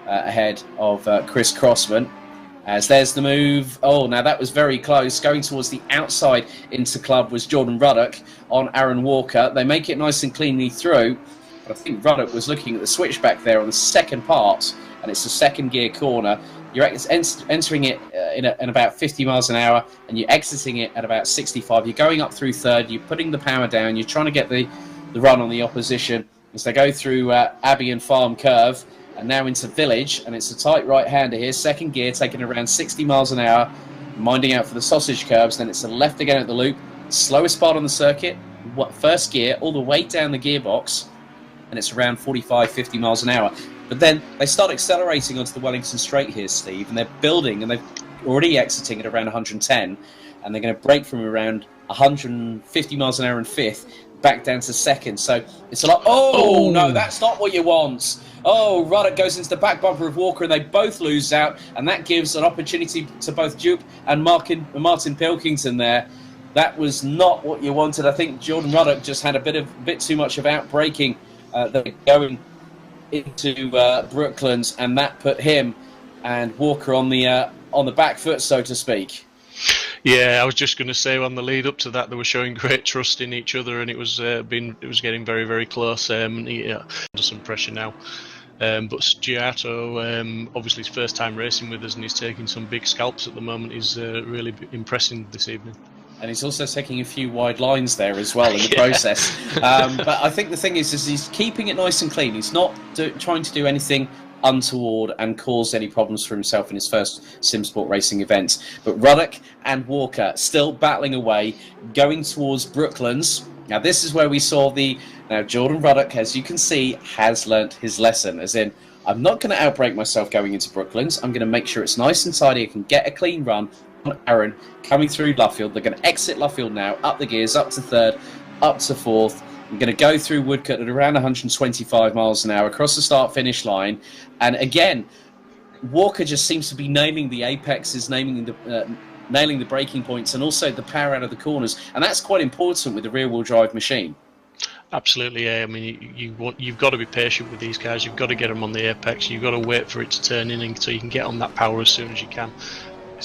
ahead of Chris Crossman. As there's the move. Oh, now that was very close. Going towards the outside into club was Jordan Ruddock on Aaron Walker. They make it nice and cleanly through. But I think Ruddock was looking at the switchback there on the second part, and it's a second gear corner. You're entering it in about 50 miles an hour, and you're exiting it at about 65. You're going up through third. You're putting the power down. You're trying to get the run on the opposition as they go through Abbey and Farm Curve. And now into Village, and it's a tight right-hander here. Second gear, taking around 60 miles an hour, minding out for the sausage curves. Then it's a left again at the loop. Slowest part on the circuit. First gear, all the way down the gearbox, and it's around 45, 50 miles an hour. But then they start accelerating onto the Wellington Straight here, Steve, and they're building, and they're already exiting at around 110, and they're going to break from around 150 miles an hour in fifth, back down to second. So it's a lot. Oh, no, that's not what you want. Oh, Ruddock goes into the back bumper of Walker, and they both lose out, and that gives an opportunity to both Dupe and Martin Pilkington there. That was not what you wanted. I think Jordan Ruddock just had a bit too much of outbraking going into Brooklands, and that put him and Walker on the back foot, so to speak. Yeah, I was just going to say on the lead up to that, they were showing great trust in each other, and it was getting very, very close. Under some pressure now. But Giotto, obviously his first time racing with us, and he's taking some big scalps at the moment. He's really impressing this evening. And he's also taking a few wide lines there as well in the process. But I think the thing is he's keeping it nice and clean. He's not trying to do anything untoward and cause any problems for himself in his first SimSport racing event. But Ruddock and Walker still battling away, going towards Brooklands. Now this is where we saw now Jordan Ruddock, as you can see, has learnt his lesson, as in, I'm not going to outbrake myself going into Brooklands. I'm going to make sure it's nice and tidy. I can get a clean run on Aaron coming through Luffield. They're going to exit Luffield now, up the gears, up to third, up to fourth. I'm going to go through Woodcut at around 125 miles an hour across the start-finish line. And again, Walker just seems to be nailing the apexes, nailing the braking points, and also the power out of the corners. And that's quite important with the rear-wheel drive machine. Absolutely, yeah. I mean, you've got to be patient with these guys. You've got to get them on the apex. You've got to wait for it to turn in so you can get on that power as soon as you can.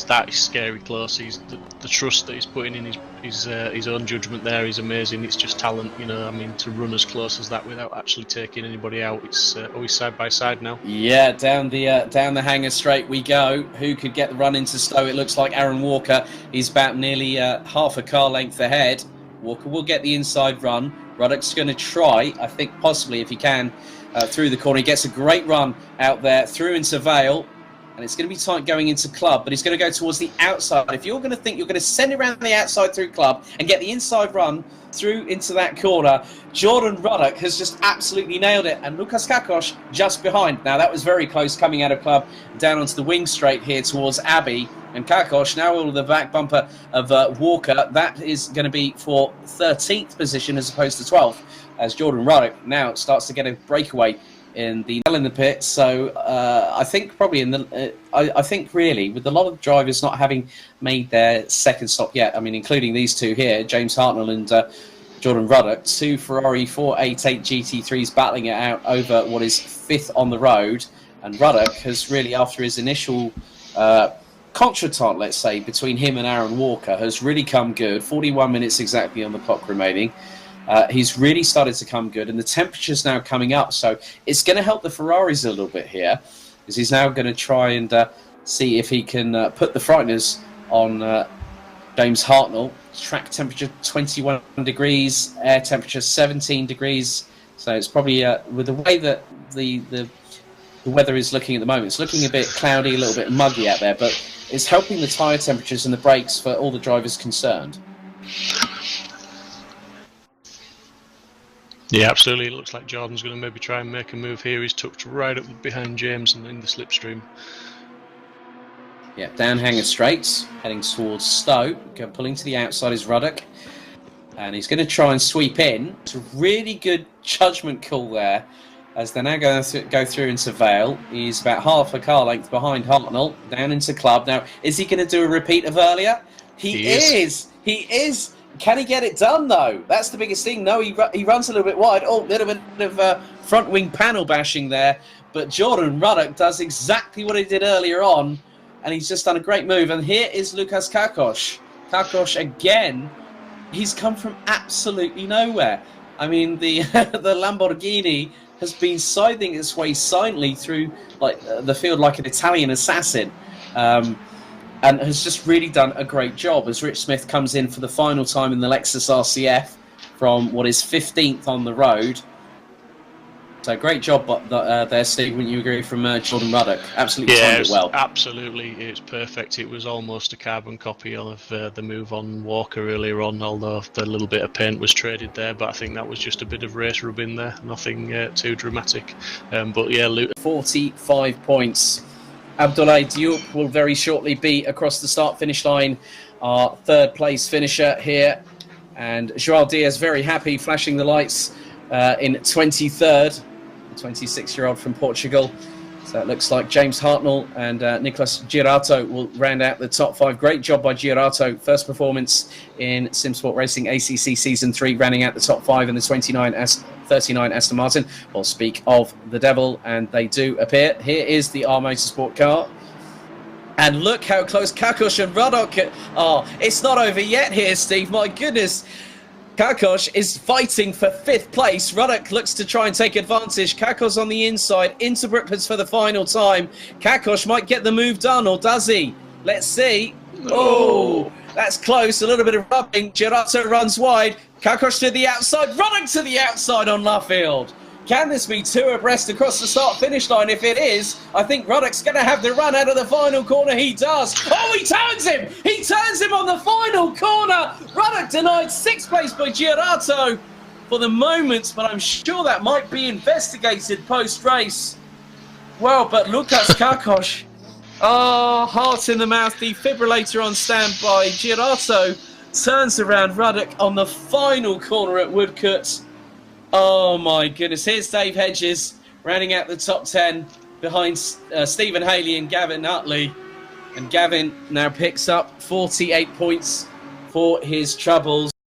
That is scary close. The trust that he's putting in his own judgment there is amazing. It's just talent, I mean, to run as close as that without actually taking anybody out. It's always side by side now. Yeah, down the hanger straight we go. Who could get the run into Stowe? It looks like Aaron Walker. He's about nearly half a car length ahead. Walker will get the inside run. Ruddock's going to try, I think, possibly if he can, through the corner. He gets a great run out there through into Vale. And it's going to be tight going into club, but he's going to go towards the outside. If you're going to think you're going to send it around the outside through club and get the inside run through into that corner, Jordan Ruddock has just absolutely nailed it. And Lukas Kakos just behind. Now, that was very close coming out of club down onto the wing straight here towards Abbey. And Kakos now all the back bumper of Walker. That is going to be for 13th position as opposed to 12th, as Jordan Ruddock now starts to get a breakaway in the pit. So I think probably I think really with a lot of drivers not having made their second stop yet, I mean including these two here, James Hartnell and Jordan Ruddock, two Ferrari 488 GT3s battling it out over what is fifth on the road. And Ruddock has really, after his initial contretemps, let's say, between him and Aaron Walker, has really come good. 41 minutes exactly on the clock remaining. He's really started to come good, and the temperature's now coming up, so it's going to help the Ferraris a little bit here, because he's now going to try and see if he can put the frighteners on James Hartnell. Track temperature 21 degrees, air temperature 17 degrees, so it's probably, with the way that the weather is looking at the moment, it's looking a bit cloudy, a little bit muggy out there, but it's helping the tyre temperatures and the brakes for all the drivers concerned. Yeah, absolutely. It looks like Jordan's going to maybe try and make a move here. He's tucked right up behind James and in the slipstream. Yeah, down hanger straight, heading towards Stowe. Pulling to the outside is Ruddock. And he's going to try and sweep in. It's a really good judgment call there, as they're now going to go through into Vale. He's about half a car length behind Hartnell, down into club. Now, is he going to do a repeat of earlier? He is. Can he get it done, though? That's the biggest thing. No, he runs a little bit wide. Oh, a little bit of front wing panel bashing there but Jordan Ruddock does exactly what he did earlier on, and he's just done a great move. And here is Lukas Kakos. Kakos again, he's come from absolutely nowhere. I mean, the the Lamborghini has been scything its way silently through the field like an Italian assassin, and has just really done a great job as Rich Smith comes in for the final time in the Lexus RCF from what is 15th on the road. So great job there, Steve, wouldn't you agree, from Jordan Ruddock? Absolutely timed it well. Absolutely, it's perfect. It was almost a carbon copy of the move on Walker earlier on, although the little bit of paint was traded there, but I think that was just a bit of race rub in there, nothing too dramatic. But yeah, 45 points. Abdoulaye Diop will very shortly be across the start-finish line, our third place finisher here. And Joao Diaz very happy, flashing the lights in 23rd. 26-year-old from Portugal. So it looks like James Hartnell and Nicolas Girato will round out the top 5. Great job by Girato. First performance in SIMSPORT Racing ACC Season 3, rounding out the top 5 in the 39 Aston Martin. We'll speak of the devil, and they do appear. Here is the R Motorsport car. And look how close Kakos and Ruddock are. It's not over yet here, Steve. My goodness. Kakos is fighting for 5th place. Ruddock looks to try and take advantage. Kakos on the inside, into Brooklands for the final time. Kakos might get the move done, or does he? Let's see. Oh, that's close. A little bit of rubbing. Girato runs wide. Kakos to the outside. Ruddock to the outside on Luffield. Can this be 2 abreast across the start-finish line? If it is, I think Ruddock's going to have the run out of the final corner. He does. Oh, he turns him! He turns him on the final corner! Ruddock denied 6th place by Girato for the moment, but I'm sure that might be investigated post-race. Well, but Lukas Kakos. Oh, heart in the mouth, defibrillator on standby. Girato turns around Ruddock on the final corner at Woodcote. Oh my goodness, here's Dave Hedges rounding out the top 10 behind Stephen Haley and Gavin Utley. And Gavin now picks up 48 points for his troubles.